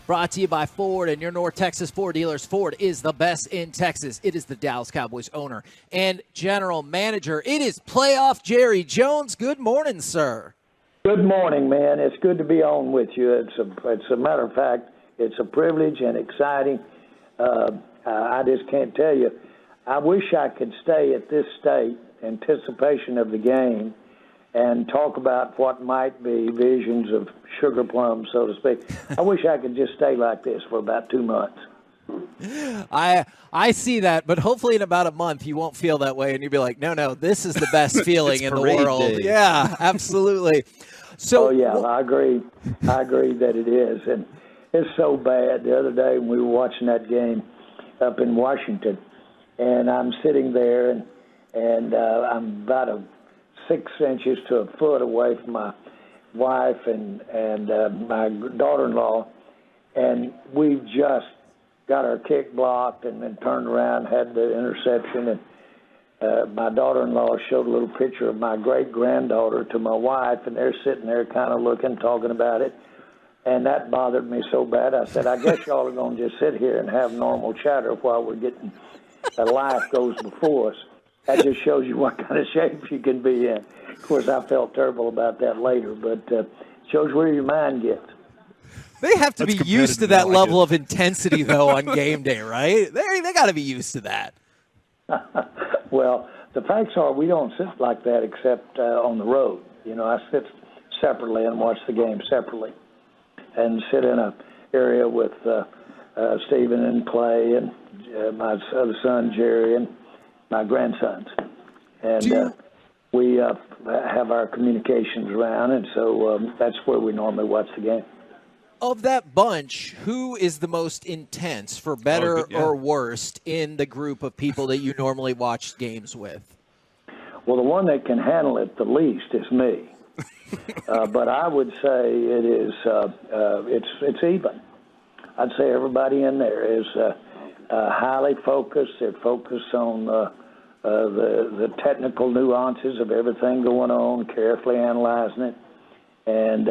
Brought to you by Ford and your North Texas Ford dealers. Ford is the best in Texas. It is the Dallas Cowboys owner and general manager. It is playoff Jerry Jones. Good morning, sir. Good morning, man. It's good to be on with you. It's a matter of fact, it's a privilege and exciting. I just can't tell you. I wish I could stay at this state, anticipation of the game, and talk about what might be visions of sugar plums, so to speak. I wish I could just stay like this for about 2 months. I see that, but hopefully in about a month you won't feel that way, and you'll be like, no, this is the best feeling in the world. Day. Yeah, absolutely. So, oh, yeah, I agree. I agree that it is. And it's so bad. The other day when we were watching that game up in Washington, and I'm sitting there, and I'm about 6 inches to a foot away from my wife and my daughter-in-law, and we've just got our kick blocked and then turned around, had the interception, and my daughter-in-law showed a little picture of my great-granddaughter to my wife, and they're sitting there kind of looking, talking about it, and that bothered me so bad. I said, I guess y'all are going to just sit here and have normal chatter while we're getting life goes before us. That just shows you what kind of shape you can be in. Of course, I felt terrible about that later, but shows where your mind gets. They have to be used to that level of intensity, though, on game day, right? They got to be used to that. Well, the facts are we don't sit like that except on the road. You know, I sit separately and watch the game separately and sit in an area with Stephen and Clay and my other son, Jerry, and my grandsons. And we have our communications around, and so that's where we normally watch the game. Of that bunch, who is the most intense, for better or worst, in the group of people that you normally watch games with? Well, the one that can handle it the least is me. But I would say it is it's even. I'd say everybody in there is highly focused. They're focused on the technical nuances of everything going on, carefully analyzing it, and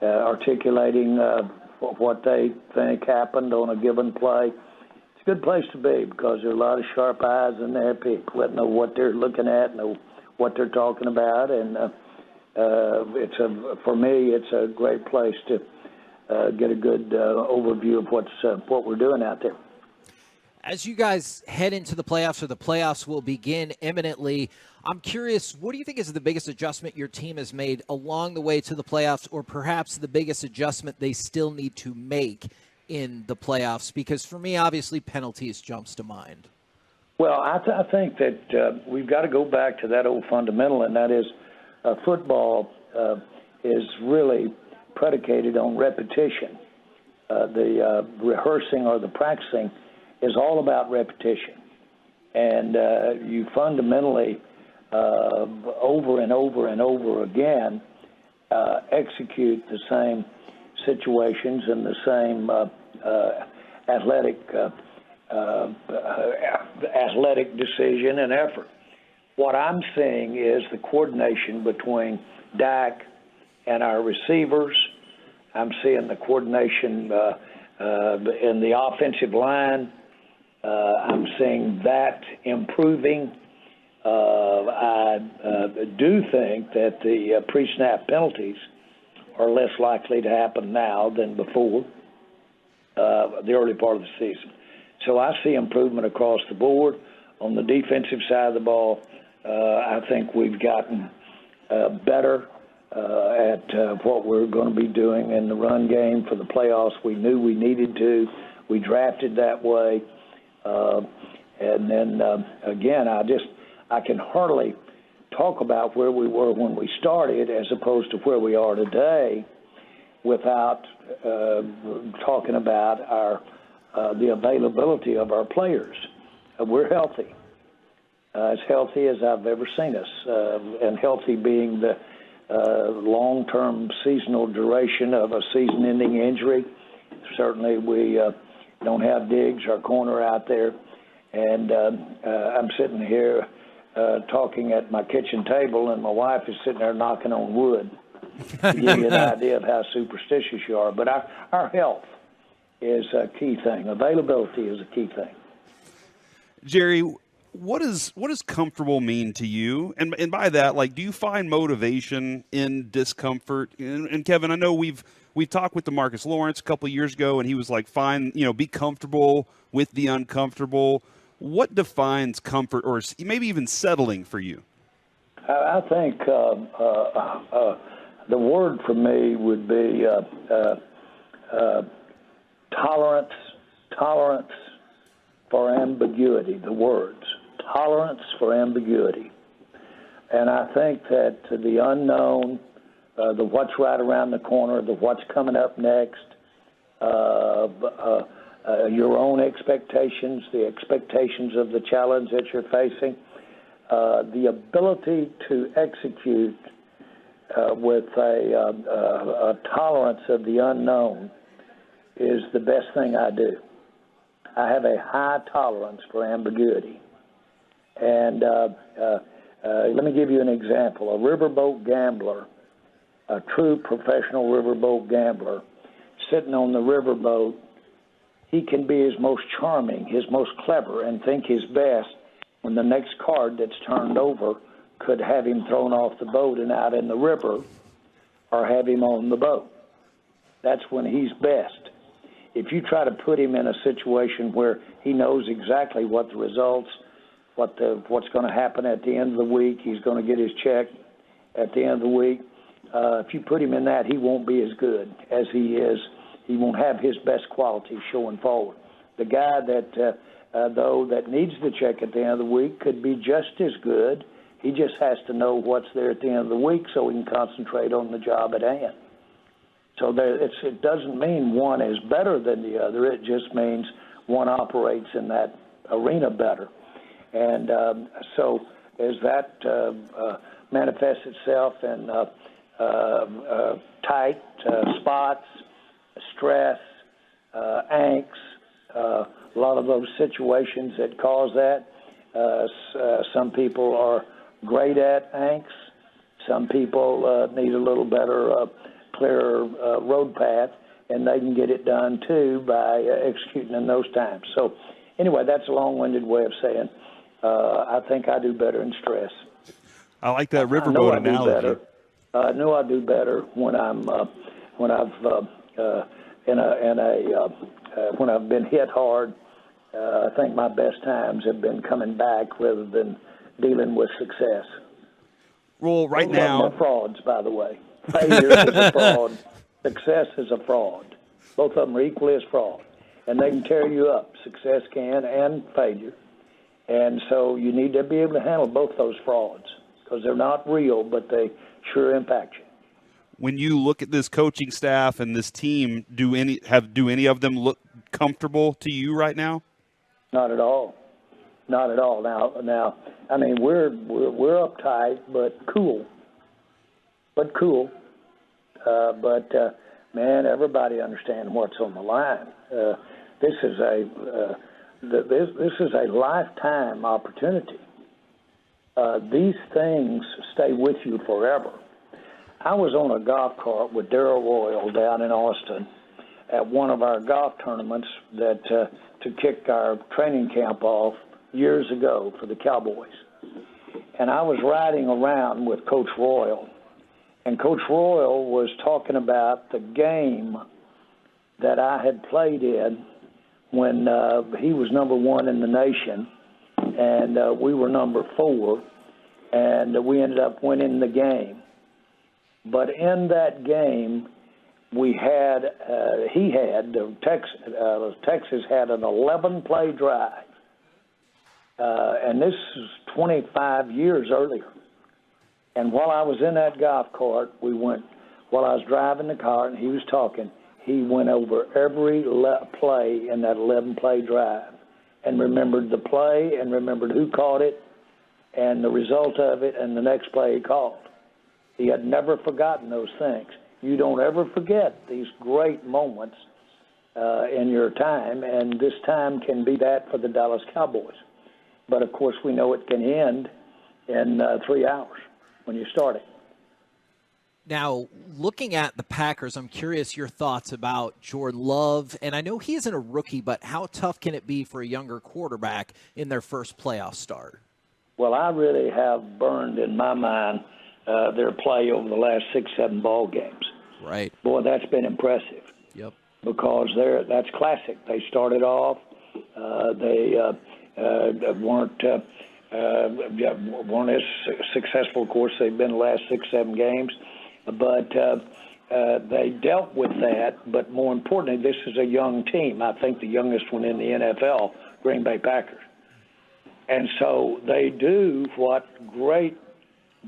articulating what they think happened on a given play. It's a good place to be because there are a lot of sharp eyes in there, people that know what they're looking at, know what they're talking about, and for me, it's a great place to get a good overview of what we're doing out there. As you guys head into the playoffs, or the playoffs will begin imminently, I'm curious, what do you think is the biggest adjustment your team has made along the way to the playoffs, or perhaps the biggest adjustment they still need to make in the playoffs? Because for me, obviously, penalties jumps to mind. Well, I think that we've got to go back to that old fundamental, and that is football is really predicated on repetition. The rehearsing or the practicing is all about repetition. And you fundamentally, over and over and over again, execute the same situations and the same athletic decision and effort. What I'm seeing is the coordination between Dak and our receivers. I'm seeing the coordination in the offensive line. I'm seeing that improving. I do think that the pre-snap penalties are less likely to happen now than before the early part of the season. So I see improvement across the board. On the defensive side of the ball, I think we've gotten better at what we're going to be doing in the run game for the playoffs. We knew we needed to. We drafted that way. And then, again, I can hardly talk about where we were when we started as opposed to where we are today without talking about the availability of our players. We're healthy. As healthy as I've ever seen us, and healthy being the long-term seasonal duration of a season-ending injury. Certainly we don't have Diggs, our corner, out there. And I'm sitting here talking at my kitchen table, and my wife is sitting there knocking on wood to give you an idea of how superstitious you are. But our health is a key thing. Availability is a key thing. Jerry, what does comfortable mean to you? And by that, like, do you find motivation in discomfort? And Kevin, I know we've talked with DeMarcus Lawrence a couple of years ago, and he was like, fine, be comfortable with the uncomfortable. What defines comfort, or maybe even settling for you? I think the word for me would be tolerance for ambiguity, the words. Tolerance for ambiguity. And I think that the unknown, the what's right around the corner, the what's coming up next, your own expectations, the expectations of the challenge that you're facing, the ability to execute with a tolerance of the unknown is the best thing I do. I have a high tolerance for ambiguity. And let me give you an example. A riverboat gambler, a true professional riverboat gambler, sitting on the riverboat, he can be his most charming, his most clever, and think his best when the next card that's turned over could have him thrown off the boat and out in the river, or have him on the boat. That's when he's best. If you try to put him in a situation where he knows exactly what the results, what's going to happen at the end of the week, he's going to get his check at the end of the week, if you put him in that, he won't be as good as he is. He won't have his best qualities showing forward. The guy that needs the check at the end of the week could be just as good. He just has to know what's there at the end of the week so he can concentrate on the job at hand. So it doesn't mean one is better than the other. It just means one operates in that arena better. And so as that manifests itself in tight spots, stress, angst, a lot of those situations that cause that. Some people are great at angst. Some people need a little better, clearer road path, and they can get it done too by executing in those times. So anyway, that's a long-winded way of saying I think I do better in stress. I like that riverboat analogy. I know I do better when when I've been hit hard. I think my best times have been coming back rather than dealing with success. Well, right Both now, of them are frauds, by the way. Failure is a fraud. Success is a fraud. Both of them are equally as fraud, and they can tear you up. Success can, and failure. And so you need to be able to handle both those frauds because they're not real, but they sure impact you. When you look at this coaching staff and this team, do any of them look comfortable to you right now? Not at all. Not at all. Now, I mean, we're uptight, but cool. Man, everybody understands what's on the line. This is a lifetime opportunity. These things stay with you forever. I was on a golf cart with Darrell Royal down in Austin at one of our golf tournaments that to kick our training camp off years ago for the Cowboys. And I was riding around with Coach Royal, and Coach Royal was talking about the game that I had played in when he was number one in the nation, and we were number 4, and we ended up winning the game. But in that game, Texas had an 11-play drive, and this is 25 years earlier. And while I was in that golf cart, while I was driving the car and he was talking, he went over every play in that 11-play drive and remembered the play and remembered who caught it and the result of it and the next play he called. He had never forgotten those things. You don't ever forget these great moments in your time, and this time can be that for the Dallas Cowboys. But, of course, we know it can end in 3 hours when you start it. Now, looking at the Packers, I'm curious your thoughts about Jordan Love. And I know he isn't a rookie, but how tough can it be for a younger quarterback in their first playoff start? Well, I really have burned in my mind their play over the last 6-7 ball games. Right. Boy, that's been impressive. Yep. Because that's classic. They started off, they weren't as successful. Of course, they've been the last 6-7 games, but they dealt with that. But more importantly, this is a young team. I think the youngest one in the NFL, Green Bay Packers. And so they do what great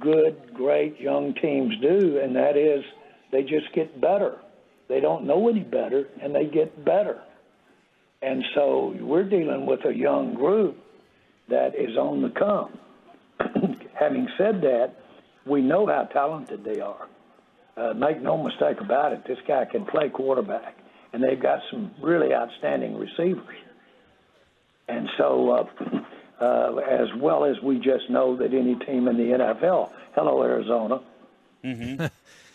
young teams do, and that is they just get better. They don't know any better, and they get better. And so we're dealing with a young group that is on the come. Having said that, we know how talented they are. Make no mistake about it, this guy can play quarterback, and they've got some really outstanding receivers. And so as well as we just know that any team in the NFL, hello, Arizona,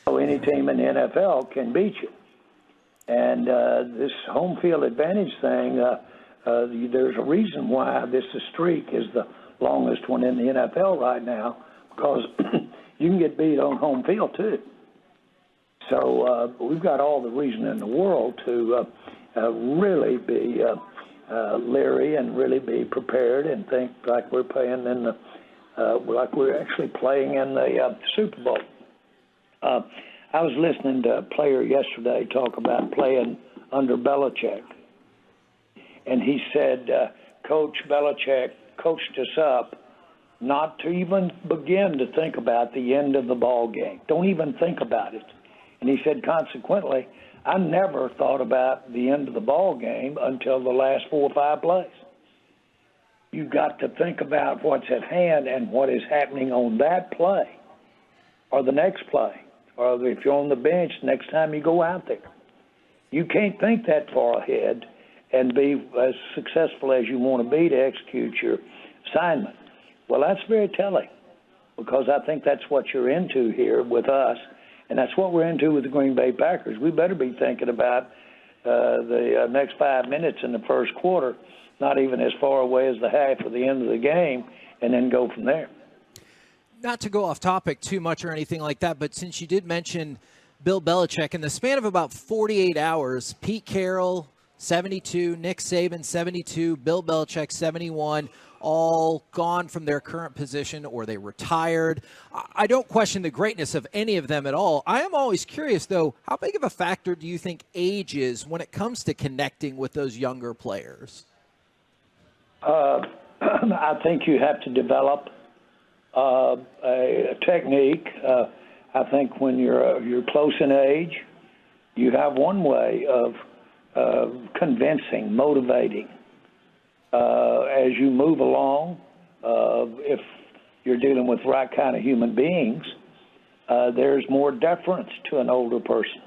so any team in the NFL can beat you. And this home field advantage thing, there's a reason why this streak is the longest one in the NFL right now, because you can get beat on home field too. So we've got all the reason in the world to really be leery and really be prepared and think like we're playing in the like we're actually playing in the Super Bowl. I was listening to a player yesterday talk about playing under Belichick, and he said Coach Belichick coached us up not to even begin to think about the end of the ball game. Don't even think about it. And he said, consequently, I never thought about the end of the ball game until the last 4 or 5 plays. You've got to think about what's at hand and what is happening on that play or the next play. Or if you're on the bench, next time you go out there. You can't think that far ahead and be as successful as you want to be to execute your assignment. Well, that's very telling, because I think that's what you're into here with us, and that's what we're into with the Green Bay Packers. We better be thinking about the next 5 minutes in the first quarter, not even as far away as the half or the end of the game, and then go from there. Not to go off topic too much or anything like that, but since you did mention Bill Belichick, in the span of about 48 hours, Pete Carroll, 72, Nick Saban, 72, Bill Belichick, 71, all gone from their current position or they retired. I don't question the greatness of any of them at all. I am always curious, though, how big of a factor do you think age is when it comes to connecting with those younger players? I think you have to develop a technique. I think when you're close in age, you have one way of convincing, motivating. As you move along, if you're dealing with the right kind of human beings, there's more deference to an older person,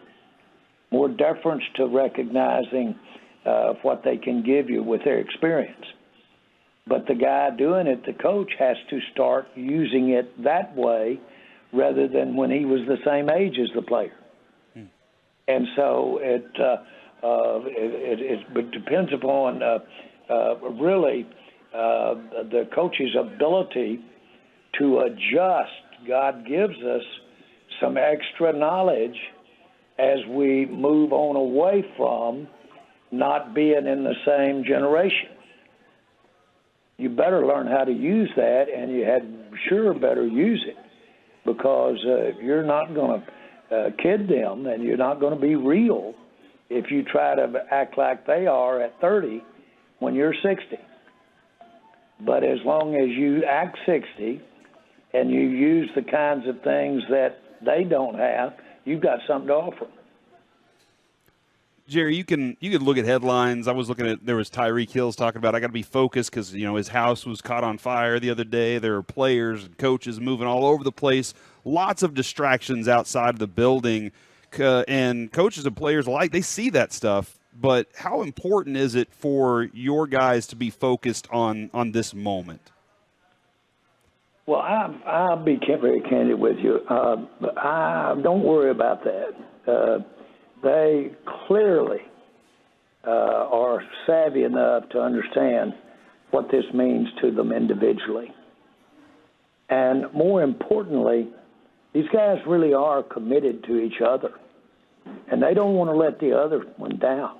more deference to recognizing what they can give you with their experience. But the guy doing it, the coach, has to start using it that way rather than when he was the same age as the player. And so it depends upon really the coach's ability to adjust. God gives us some extra knowledge as we move on away from not being in the same generation. You better learn how to use that, and you had sure better use it, because you're not going to kid them, and you're not going to be real if you try to act like they are at 30 when you're 60. But as long as you act 60 and you use the kinds of things that they don't have, you've got something to offer. Jerry, you can look at headlines. I was looking at, there was Tyreek Hill's talking about, I got to be focused because, his house was caught on fire the other day. There are players and coaches moving all over the place. Lots of distractions outside of the building. And coaches and players alike, they see that stuff. But how important is it for your guys to be focused on this moment? Well, I'll be very candid with you. I don't worry about that. They clearly are savvy enough to understand what this means to them individually. And more importantly, these guys really are committed to each other. And they don't want to let the other one down.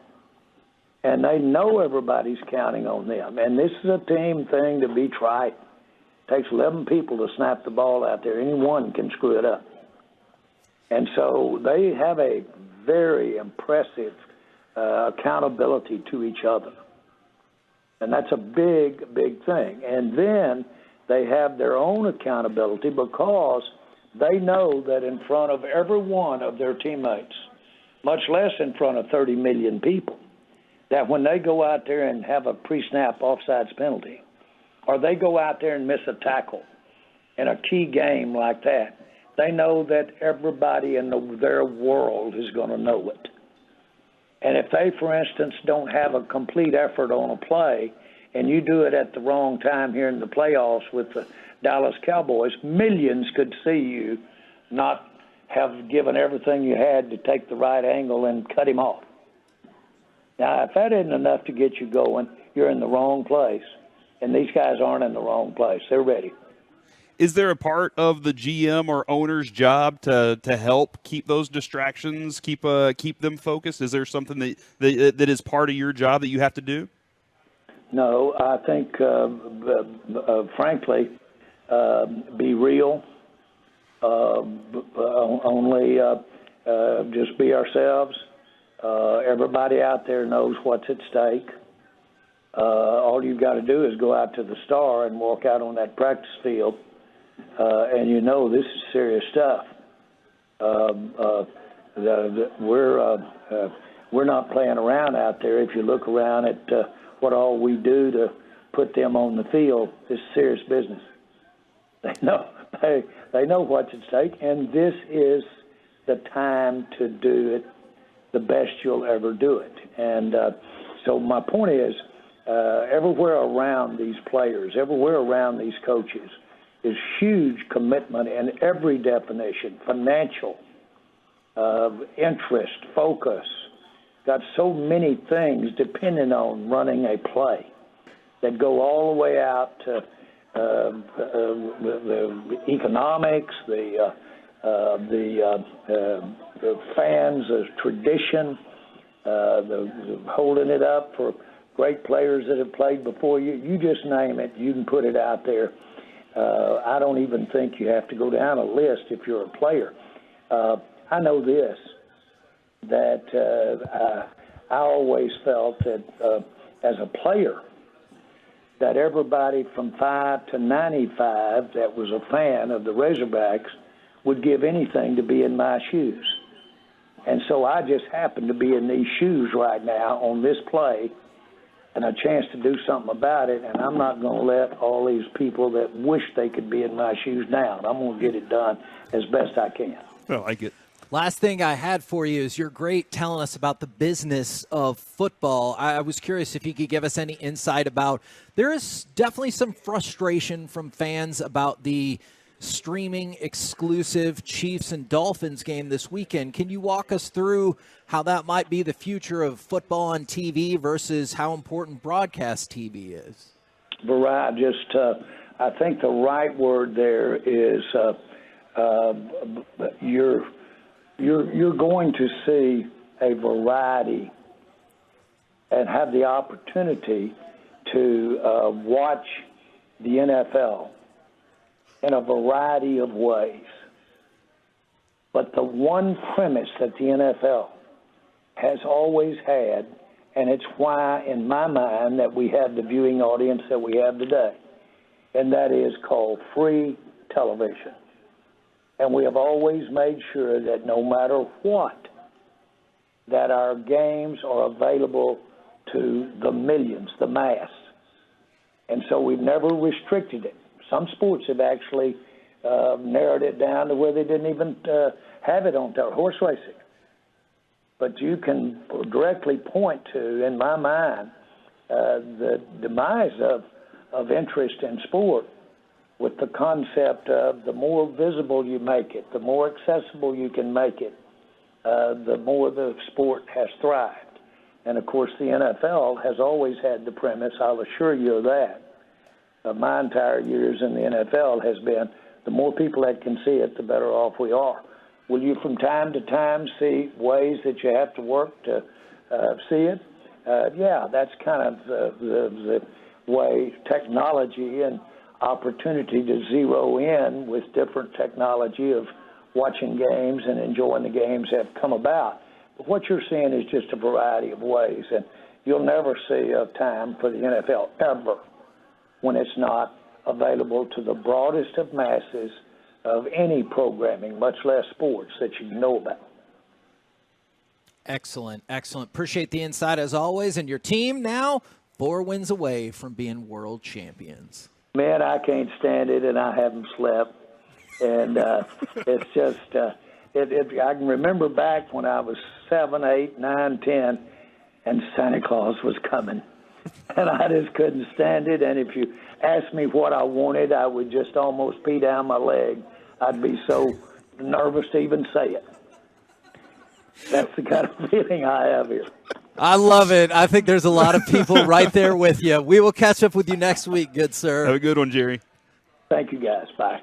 And they know everybody's counting on them. And this is a team thing to be trite. It takes 11 people to snap the ball out there. Any one can screw it up. And so they have a very impressive accountability to each other. And that's a big, big thing. And then they have their own accountability because they know that in front of every one of their teammates, much less in front of 30 million people, that when they go out there and have a pre-snap offsides penalty, or they go out there and miss a tackle in a key game like that, they know that everybody in their world is going to know it. And if they, for instance, don't have a complete effort on a play, and you do it at the wrong time here in the playoffs with the Dallas Cowboys, millions could see you not have given everything you had to take the right angle and cut him off. Now, if that isn't enough to get you going, you're in the wrong place. And these guys aren't in the wrong place. They're ready. Is there a part of the GM or owner's job to help keep those distractions, keep them focused? Is there something that is part of your job that you have to do? No, I think, frankly, be real. Only just be ourselves. Everybody out there knows what's at stake. All you've got to do is go out to the Star and walk out on that practice field, and you know this is serious stuff. We're not playing around out there. If you look around at what all we do to put them on the field, this is serious business. They know what's at stake, and this is the time to do it the best you'll ever do it. And so my point is, everywhere around these players, everywhere around these coaches, is huge commitment in every definition: financial, interest, focus. Got so many things depending on running a play that go all the way out to the economics, the fans, the tradition, the holding it up for great players that have played before you. You just name it, you can put it out there. I don't even think you have to go down a list if you're a player. I know this, that I always felt that as a player, that everybody from 5 to 95 that was a fan of the Razorbacks would give anything to be in my shoes. And so I just happen to be in these shoes right now on this play and a chance to do something about it, and I'm not going to let all these people that wish they could be in my shoes down. I'm going to get it done as best I can. I like it. Last thing I had for you is you're great telling us about the business of football. I was curious if you could give us any insight about, there is definitely some frustration from fans about the streaming exclusive Chiefs and Dolphins game this weekend. Can you walk us through how that might be the future of football on TV versus how important broadcast TV is? Variety, I think the right word there is you're going to see a variety and have the opportunity to watch the NFL in a variety of ways. But the one premise that the NFL has always had, and it's why, in my mind, that we have the viewing audience that we have today, and that is called free television. And we have always made sure that no matter what, that our games are available to the millions, the mass. And so we've never restricted it. Some sports have actually narrowed it down to where they didn't even have it on television, horse racing. But you can directly point to, in my mind, the demise of interest in sport with the concept of the more visible you make it, the more accessible you can make it, the more the sport has thrived. And, of course, the NFL has always had the premise, I'll assure you of that, of my entire years in the NFL has been the more people that can see it, the better off we are. Will you from time to time see ways that you have to work to see it? Yeah, that's kind of the way technology and opportunity to zero in with different technology of watching games and enjoying the games have come about. But what you're seeing is just a variety of ways, and you'll never see a time for the NFL ever when it's not available to the broadest of masses of any programming, much less sports, that you know about. Excellent, excellent. Appreciate the insight as always. And your team now 4 wins away from being world champions. Man, I can't stand it, and I haven't slept. And it's just, I can remember back when I was 7, 8, 9, 10, and Santa Claus was coming. And I just couldn't stand it. And if you asked me what I wanted, I would just almost pee down my leg. I'd be so nervous to even say it. That's the kind of feeling I have here. I love it. I think there's a lot of people right there with you. We will catch up with you next week, good sir. Have a good one, Jerry. Thank you, guys. Bye.